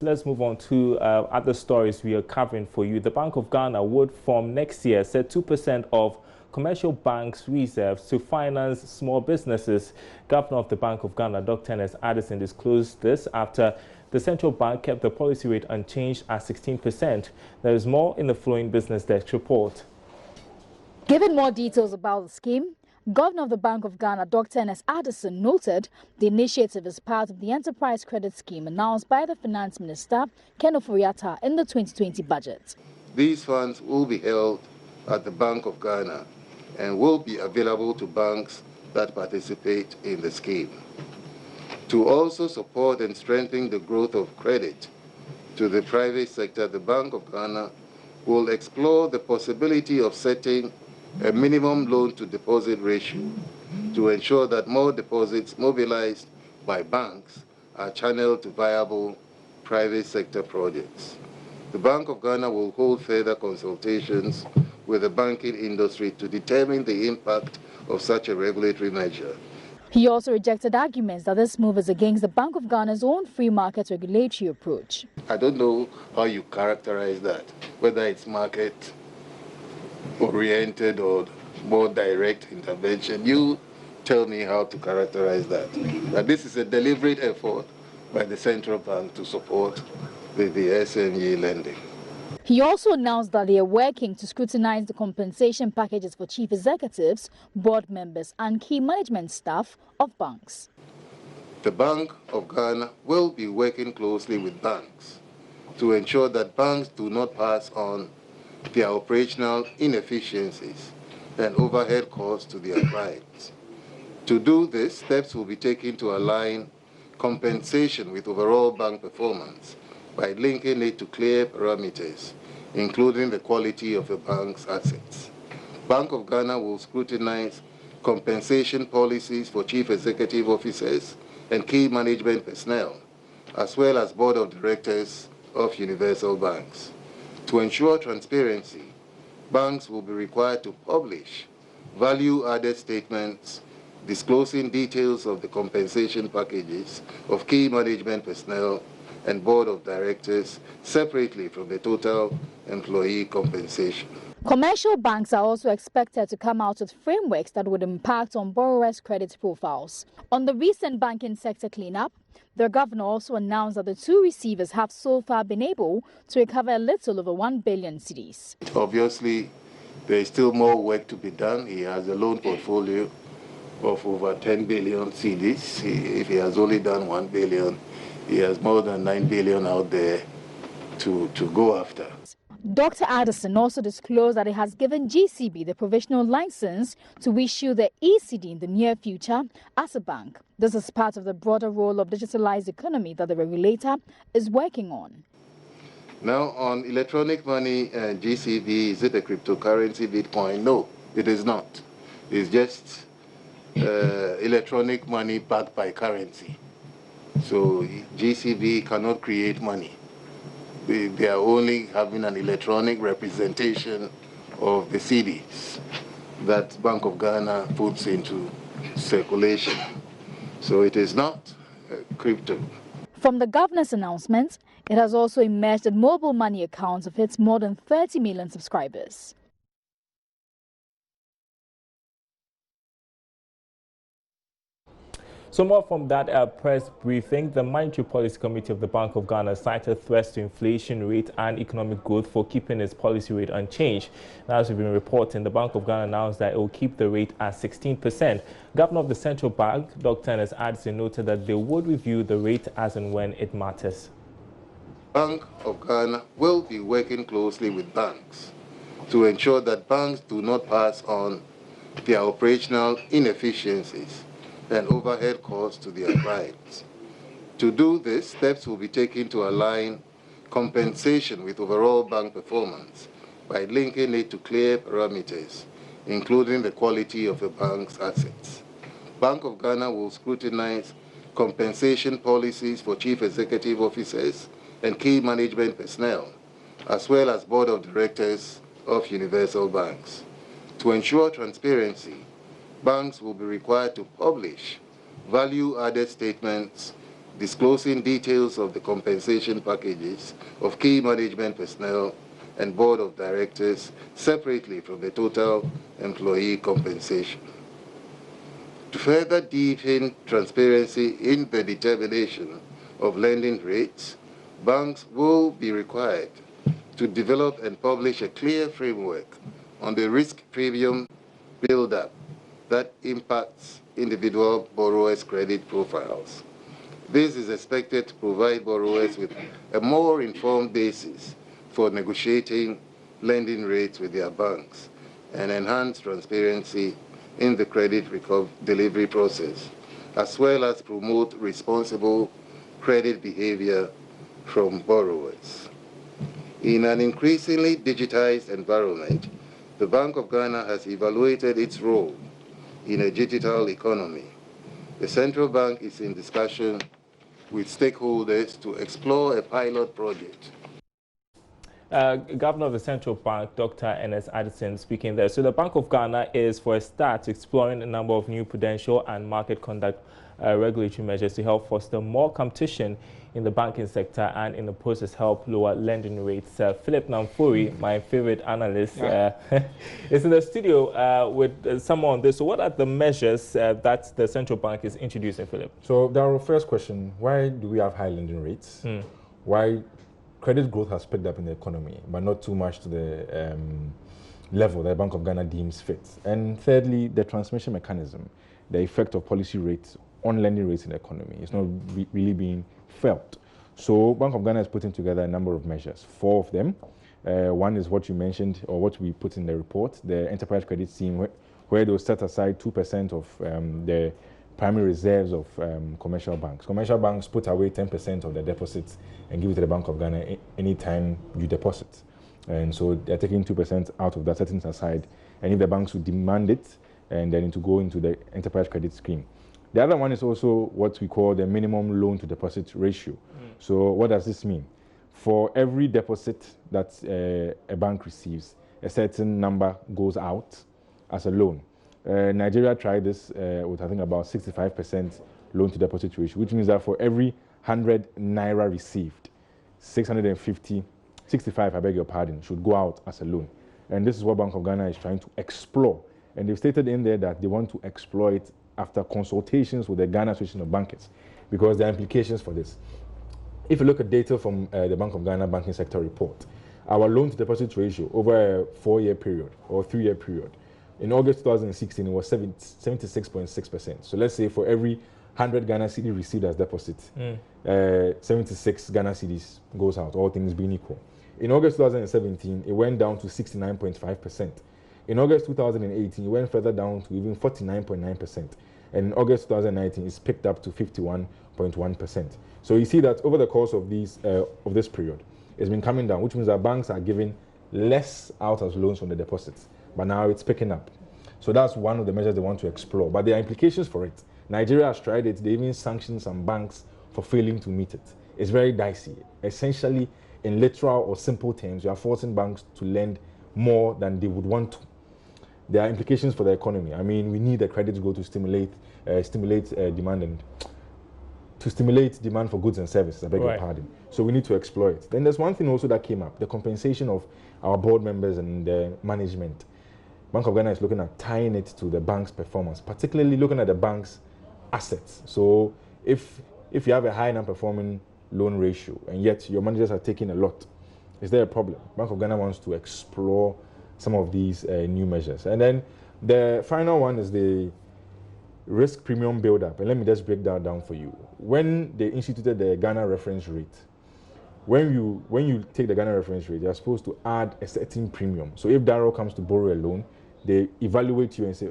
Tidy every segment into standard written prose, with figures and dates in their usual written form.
Let's move on to other stories we are covering for you. The Bank of Ghana would, from next year, set 2% of commercial banks' reserves to finance small businesses. Governor of the Bank of Ghana, Dr. Ernest Addison, disclosed this after the central bank kept the policy rate unchanged at 16%. There is more in the Flowing Business Desk report. Giving more details about the scheme, Governor of the Bank of Ghana, Dr. Ernest Addison, noted the initiative is part of the Enterprise Credit Scheme announced by the Finance Minister, Ken Ofori-Atta, in the 2020 budget. These funds will be held at the Bank of Ghana and will be available to banks that participate in the scheme. To also support and strengthen the growth of credit to the private sector, the Bank of Ghana will explore the possibility of setting a minimum loan-to-deposit ratio to ensure that more deposits mobilized by banks are channeled to viable private sector projects. The Bank of Ghana will hold further consultations with the banking industry to determine the impact of such a regulatory measure. He also rejected arguments that this move is against the Bank of Ghana's own free market regulatory approach. I don't know how you characterize that, whether it's market-oriented or more direct intervention. You tell me how to characterize that. That this is a deliberate effort by the central bank to support the SME lending. He also announced that they are working to scrutinize the compensation packages for chief executives, board members and key management staff of banks. The Bank of Ghana will be working closely with banks to ensure that banks do not pass on their operational inefficiencies and overhead costs to their clients. To do this, steps will be taken to align compensation with overall bank performance by linking it to clear parameters, including the quality of a bank's assets. Bank of Ghana will scrutinize compensation policies for chief executive officers and key management personnel, as well as board of directors of universal banks. To ensure transparency, banks will be required to publish value-added statements disclosing details of the compensation packages of key management personnel and board of directors separately from the total employee compensation. Commercial banks are also expected to come out with frameworks that would impact on borrowers' credit profiles. On the recent banking sector cleanup, the governor also announced that the two receivers have so far been able to recover a little over 1 billion cedis. Obviously, there is still more work to be done. He has a loan portfolio of over 10 billion cedis. If he has only done 1 billion, he has more than 9 billion out there to go after. Dr. Addison also disclosed that it has given GCB the provisional license to issue the ECD in the near future as a bank. This is part of the broader role of digitalized economy that the regulator is working on. Now, on electronic money, GCB, is it a cryptocurrency, Bitcoin? No, it is not. It's just electronic money backed by currency. So GCB cannot create money. They are only having an electronic representation of the cedis that Bank of Ghana puts into circulation. So it is not crypto. From the governor's announcement, it has also emerged that mobile money accounts of its more than 30 million subscribers. So more from that press briefing. The Monetary Policy Committee of the Bank of Ghana cited threats to inflation rate and economic growth for keeping its policy rate unchanged. Now, as we've been reporting, the Bank of Ghana announced that it will keep the rate at 16%. Governor of the Central Bank, Dr. Ernest Addison, noted that they would review the rate as and when it matters. Bank of Ghana will be working closely with banks to ensure that banks do not pass on their operational inefficiencies and overhead costs to their clients. To do this, steps will be taken to align compensation with overall bank performance by linking it to clear parameters, including the quality of a bank's assets. Bank of Ghana will scrutinize compensation policies for chief executive officers and key management personnel, as well as board of directors of universal banks. To ensure transparency, banks will be required to publish value-added statements disclosing details of the compensation packages of key management personnel and board of directors separately from the total employee compensation. To further deepen transparency in the determination of lending rates, banks will be required to develop and publish a clear framework on the risk premium build-up that impacts individual borrowers' credit profiles. This is expected to provide borrowers with a more informed basis for negotiating lending rates with their banks and enhance transparency in the credit delivery process, as well as promote responsible credit behavior from borrowers. In an increasingly digitized environment, the Bank of Ghana has evaluated its role in a digital economy. The central bank is in discussion with stakeholders to explore a pilot project. Governor of the Central Bank, Dr. Ernest Addison, speaking there. So the Bank of Ghana is, for a start, exploring a number of new prudential and market conduct regulatory measures to help foster more competition in the banking sector and in the process help lower lending rates. Philip Namfuri, my favorite analyst, is in the studio with someone on this. So what are the measures that the Central Bank is introducing, Philip? So our first question, why do we have high lending rates? Why credit growth has picked up in the economy, but not too much to the level that the Bank of Ghana deems fit? And thirdly, the transmission mechanism, the effect of policy rates on lending rates in the economy is not really being felt. So Bank of Ghana is putting together a number of measures, 4 of them. One is what you mentioned, or what we put in the report, the enterprise credit scheme, where they'll set aside 2% of the primary reserves of commercial banks. Commercial banks put away 10% of their deposits and give it to the Bank of Ghana anytime you deposit. And so they're taking 2% out of that, setting aside, and if the banks would demand it, and then to go into the enterprise credit scheme. The other one is also what we call the minimum loan to deposit ratio. So what does this mean? For every deposit that a bank receives, a certain number goes out as a loan. Nigeria tried this with, I think, about 65% loan to deposit ratio, which means that for every 100 naira received, 65, I beg your pardon, should go out as a loan. And this is what Bank of Ghana is trying to explore. And they've stated in there that they want to explore it after consultations with the Ghana Association of Bankers, because there are implications for this. If you look at data from the Bank of Ghana Banking Sector Report, our loan to deposit ratio over a 4-year period or 3-year period, in August 2016, it was 76.6%. So let's say for every 100 Ghana cedi received as deposit, 76 Ghana cedis goes out, all things being equal. In August 2017, it went down to 69.5%. In August 2018, it went further down to even 49.9%. And in August 2019, it's picked up to 51.1%. So you see that over the course of this period, it's been coming down, which means that banks are giving less out as loans from the deposits. But now it's picking up. So that's one of the measures they want to explore. But there are implications for it. Nigeria has tried it. They even sanctioned some banks for failing to meet it. It's very dicey. Essentially, in literal or simple terms, you are forcing banks to lend more than they would want to. There are implications for the economy. I mean, we need the credit growth to stimulate demand and to stimulate demand for goods and services, I beg your pardon. So we need to explore it. Then there's one thing also that came up, the compensation of our board members and the management. Bank of Ghana is looking at tying it to the bank's performance, particularly looking at the bank's assets. So if you have a high non-performing loan ratio and yet your managers are taking a lot, is there a problem? Bank of Ghana wants to explore some of these new measures. And then the final one is the risk premium build-up. And let me just break that down for you. When they instituted the Ghana reference rate, when you take the Ghana reference rate, you're supposed to add a certain premium. So if Darrow comes to borrow a loan, they evaluate you and say,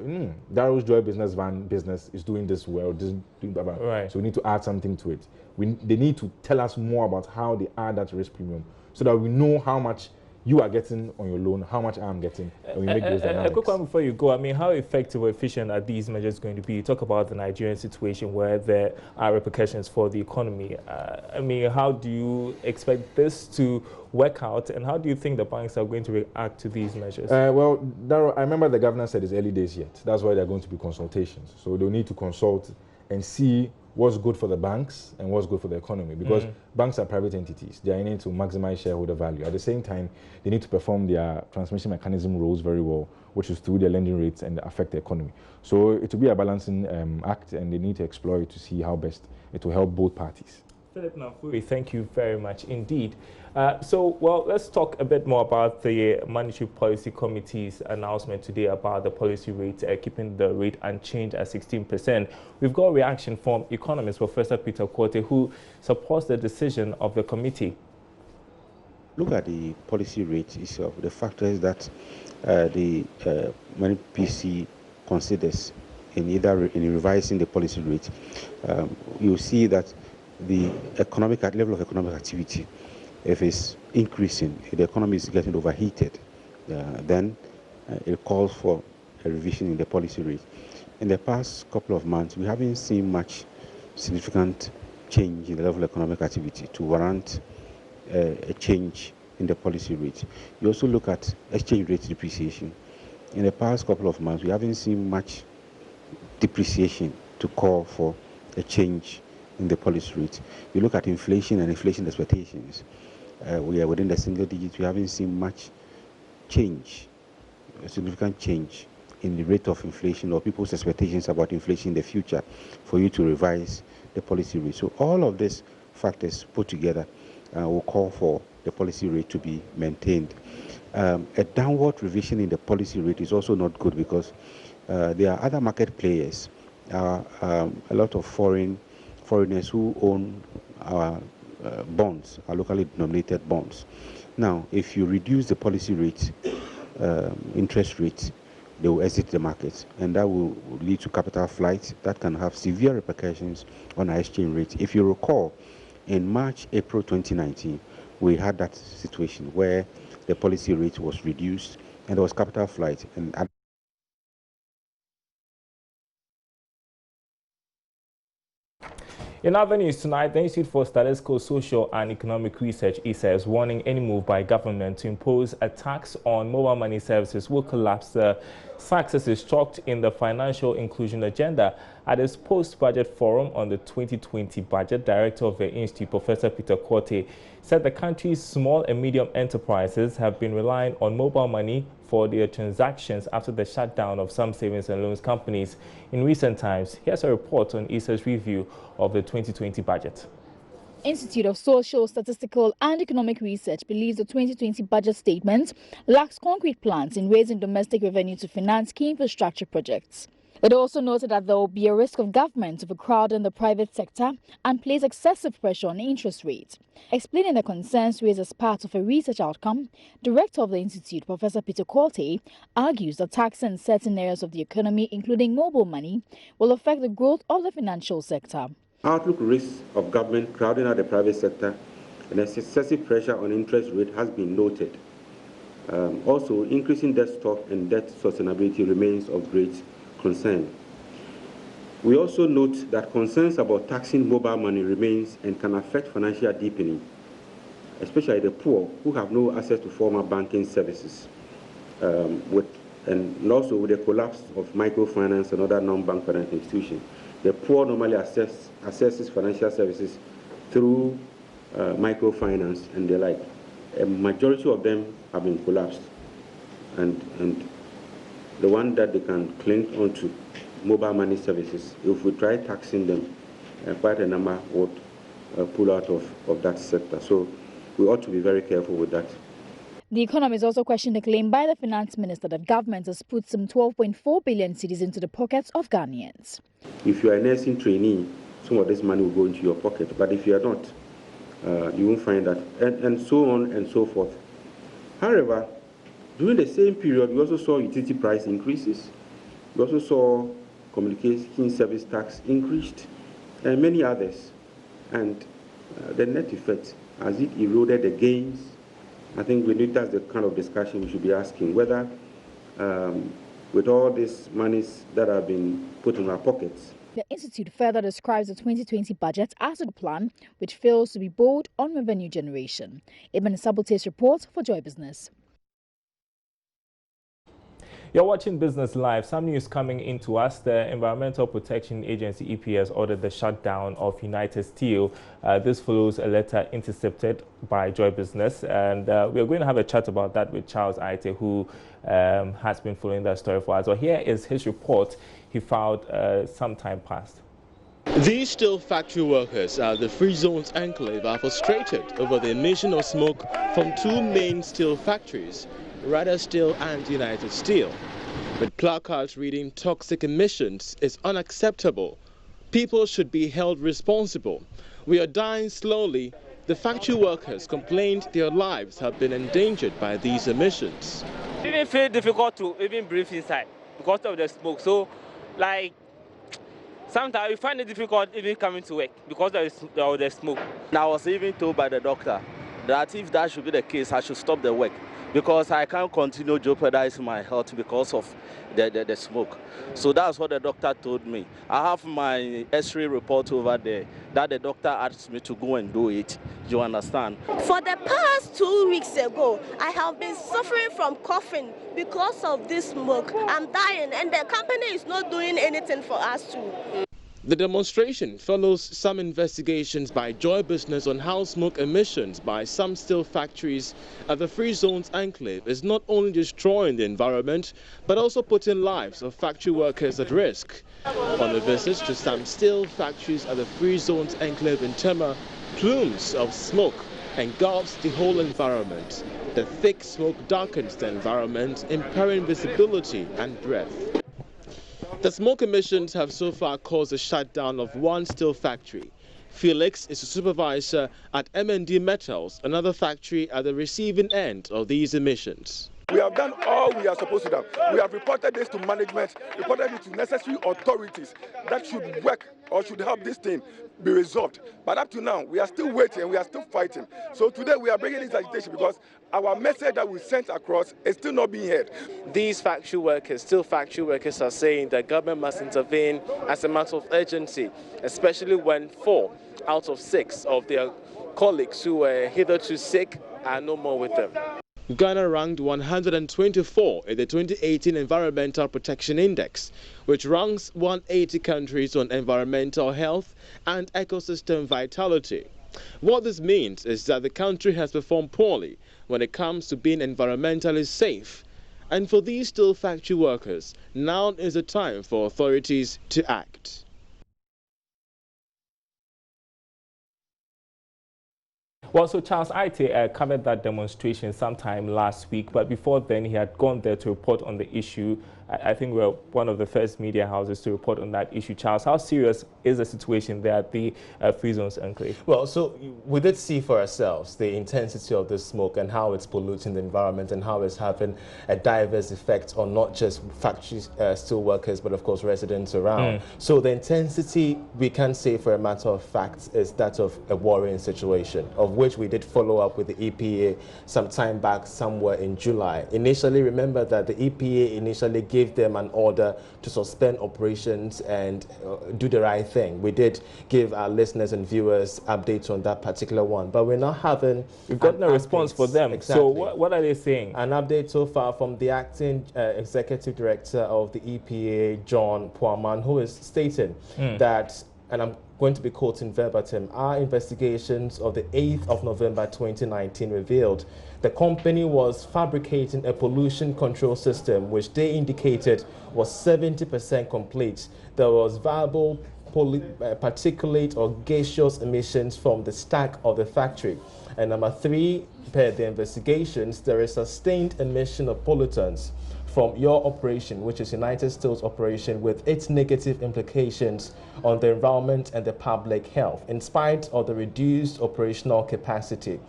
Darrow's Joy Business Van business is doing this well, doing blah, blah. Right. So we need to add something to it. They need to tell us more about how they add that risk premium so that we know how much you are getting on your loan, how much I'm getting, and we make those dynamics. A quick one before you go. I mean, how effective or efficient are these measures going to be? You talk about the Nigerian situation where there are repercussions for the economy. I mean, how do you expect this to work out, and how do you think the banks are going to react to these measures? Well, Darrow, I remember the governor said it's early days yet. That's why there are going to be consultations. So they'll need to consult and see what's good for the banks and what's good for the economy, because banks are private entities. They are in it to maximize shareholder value. At the same time, they need to perform their transmission mechanism roles very well, which is through their lending rates and affect the economy. So it will be a balancing act, and they need to explore it to see how best it will help both parties. Philip Nafuri, thank you very much indeed. Well, let's talk a bit more about the Monetary Policy Committee's announcement today about the policy rate, keeping the rate unchanged at 16%. We've got a reaction from economist Professor Peter Quartey, who supports the decision of the committee. Look at the policy rate itself, the factors that the Monetary PC considers in revising the policy rate. You see that the level of economic activity, if it's increasing, if the economy is getting overheated, then it calls for a revision in the policy rate. In the past couple of months, we haven't seen much significant change in the level of economic activity to warrant a change in the policy rate. You also look at exchange rate depreciation. In the past couple of months, we haven't seen much depreciation to call for a change in the policy rate. You look at inflation and inflation expectations. We are within the single digits. We haven't seen much change, a significant change in the rate of inflation or people's expectations about inflation in the future for you to revise the policy rate. So all of these factors put together will call for the policy rate to be maintained. A downward revision in the policy rate is also not good, because there are other market players, a lot of foreigners who own our bonds, our locally denominated bonds. Now, if you reduce the policy rate, interest rate, they will exit the market, and that will lead to capital flight that can have severe repercussions on our exchange rate. If you recall, in March, April 2019, we had that situation where the policy rate was reduced and there was capital flight. And in other news tonight, the Institute for Statistical, Social and Economic Research is warning any move by government to impose a tax on mobile money services will collapse the successes chalked in the financial inclusion agenda. At its post-budget forum on the 2020 budget, Director of the Institute, Professor Peter Quartey, said the country's small and medium enterprises have been relying on mobile money for their transactions after the shutdown of some savings and loans companies in recent times. Here's a report on ISA's review of the 2020 budget. Institute of Social, Statistical and Economic Research believes the 2020 budget statement lacks concrete plans in raising domestic revenue to finance key infrastructure projects. It also noted that there will be a risk of government overcrowding the private sector and place excessive pressure on interest rates. Explaining the concerns raised as part of a research outcome, Director of the Institute, Professor Peter Quartey, argues that tax in certain areas of the economy, including mobile money, will affect the growth of the financial sector. Outlook risks of government crowding out the private sector and excessive pressure on interest rate has been noted. Also, increasing debt stock and debt sustainability remains of great concern. We also note that concerns about taxing mobile money remains and can affect financial deepening, especially the poor who have no access to formal banking services, and also with the collapse of microfinance and other non-bank financial institutions. The poor normally accesses financial services through microfinance and the like. A majority of them have been collapsed, and the one that they can cling onto, mobile money services, if we try taxing them, quite a number would pull out of that sector. So we ought to be very careful with that. The economist also questioned the claim by the finance minister that government has put some 12.4 billion cedis into the pockets of Ghanaians. If you are a nursing trainee, some of this money will go into your pocket. But if you are not, you won't find that, and so on and so forth. However, during the same period, we also saw utility price increases. We also saw communication service tax increased, and many others. And the net effect, has it eroded the gains? I think that's the kind of discussion we should be asking, whether with all these monies that have been put in our pockets. The Institute further describes the 2020 budget as a plan which fails to be bold on revenue generation. Ibn Sabote's report for Joy Business. You're watching Business Live. Some news coming into us. The Environmental Protection Agency, EPA, ordered the shutdown of United Steel. This follows a letter intercepted by Joy Business. And we're going to have a chat about that with Charles Aite, who has been following that story for us. So here is his report he filed some time past. These steel factory workers at the Free Zones Enclave are frustrated over the emission of smoke from two main steel factories, Ryder Steel and United Steel. With placards reading "Toxic emissions is unacceptable. People should be held responsible. We are dying slowly." The factory workers complained their lives have been endangered by these emissions. It even feel difficult to even breathe inside because of the smoke. So, like, sometimes we find it difficult even coming to work because of the smoke. I was even told by the doctor that if that should be the case, I should stop the work because I can't continue jeopardizing my health because of the smoke. So that's what the doctor told me. I have my X-ray report over there that the doctor asked me to go and do it. You understand? For the past 2 weeks ago, I have been suffering from coughing because of this smoke. I'm dying and the company is not doing anything for us too. The demonstration follows some investigations by Joy Business on how smoke emissions by some steel factories at the Free Zones Enclave is not only destroying the environment, but also putting lives of factory workers at risk. On a visit to some steel factories at the Free Zones Enclave in Tema, plumes of smoke engulfs the whole environment. The thick smoke darkens the environment, impairing visibility and breath. The smoke emissions have so far caused the shutdown of one steel factory. Felix is a supervisor at M&D Metals, another factory at the receiving end of these emissions. We have done all we are supposed to do. We have reported this to management, reported it to necessary authorities that should work or should help this thing be resolved. But up to now, we are still waiting and we are still fighting. So today we are bringing this agitation because our message that we sent across is still not being heard. These factory workers, steel factory workers, are saying the government must intervene as a matter of urgency, especially when 4 out of 6 of their colleagues who were hitherto sick are no more with them. Ghana ranked 124 in the 2018 Environmental Protection Index, which ranks 180 countries on environmental health and ecosystem vitality. What this means is that the country has performed poorly when it comes to being environmentally safe. And for these steel factory workers, now is the time for authorities to act. Well, so Charles Aite covered that demonstration sometime last week, but before then he had gone there to report on the issue. I think we're one of the first media houses to report on that issue. Charles, how serious is the situation there at the Free Zones Enclave? Well, so we did see for ourselves the intensity of the smoke and how it's polluting the environment and how it's having a diverse effect on not just factory steel workers, but of course residents around. So the intensity, we can say for a matter of fact, is that of a worrying situation, of which we did follow up with the EPA some time back, somewhere in July. Initially, remember that the EPA initially gave them an order to suspend operations and do the right thing. We did give our listeners and viewers updates on that particular one, but we're not having... We've gotten a response for them. Exactly. So what are they saying? An update so far from the acting executive director of the EPA, John Puaman, who is stating that, and I'm going to be quoting verbatim, our investigations of the 8th of November 2019 revealed the company was fabricating a pollution control system which they indicated was 70% complete. There was viable particulate or gaseous emissions from the stack of the factory. And number 3, per the investigations, there is sustained emission of pollutants from your operation, which is United Steel's operation, with its negative implications on the environment and the public health, in spite of the reduced operational capacity.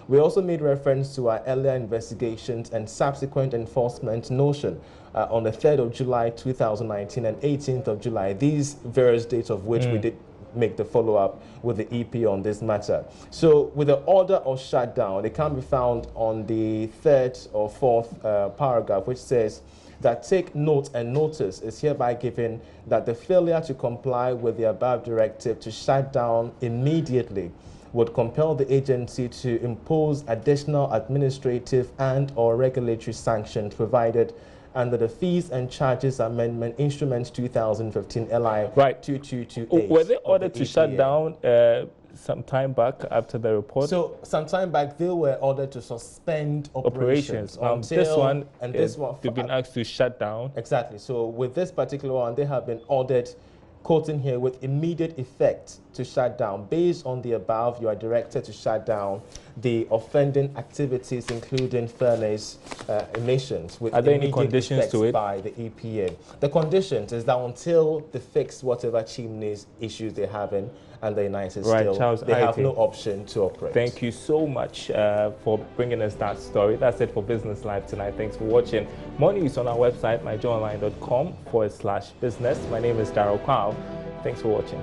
We also made reference to our earlier investigations and subsequent enforcement notion on the 3rd of July 2019 and 18th of July, these various dates of which we did make the follow-up with the EP on this matter. So with the order of shutdown, it can be found on the 3rd or 4th paragraph, which says that take note and notice is hereby given that the failure to comply with the above directive to shut down immediately would compel the agency to impose additional administrative and or regulatory sanctions provided under the Fees and Charges Amendment Instrument 2015 LI right. 2228. Were they ordered to shut down some time back after the report? So some time back, they were ordered to suspend operations. This one, this one, they've been asked to shut down. Exactly. So with this particular one, they have been ordered, quoting here, with immediate effect to shut down. Based on the above, you are directed to shut down the offending activities, including furnace emissions, with are there any immediate conditions effects to it by the EPA. The conditions is that until they fix whatever chimneys issues they're having, and the United still, Charles, they have no option to operate. Thank you so much for bringing us that story. That's it for Business Live tonight. Thanks for watching. More news on our website, myjoyonline.com/business. My name is Darryl Kwao. Thanks for watching.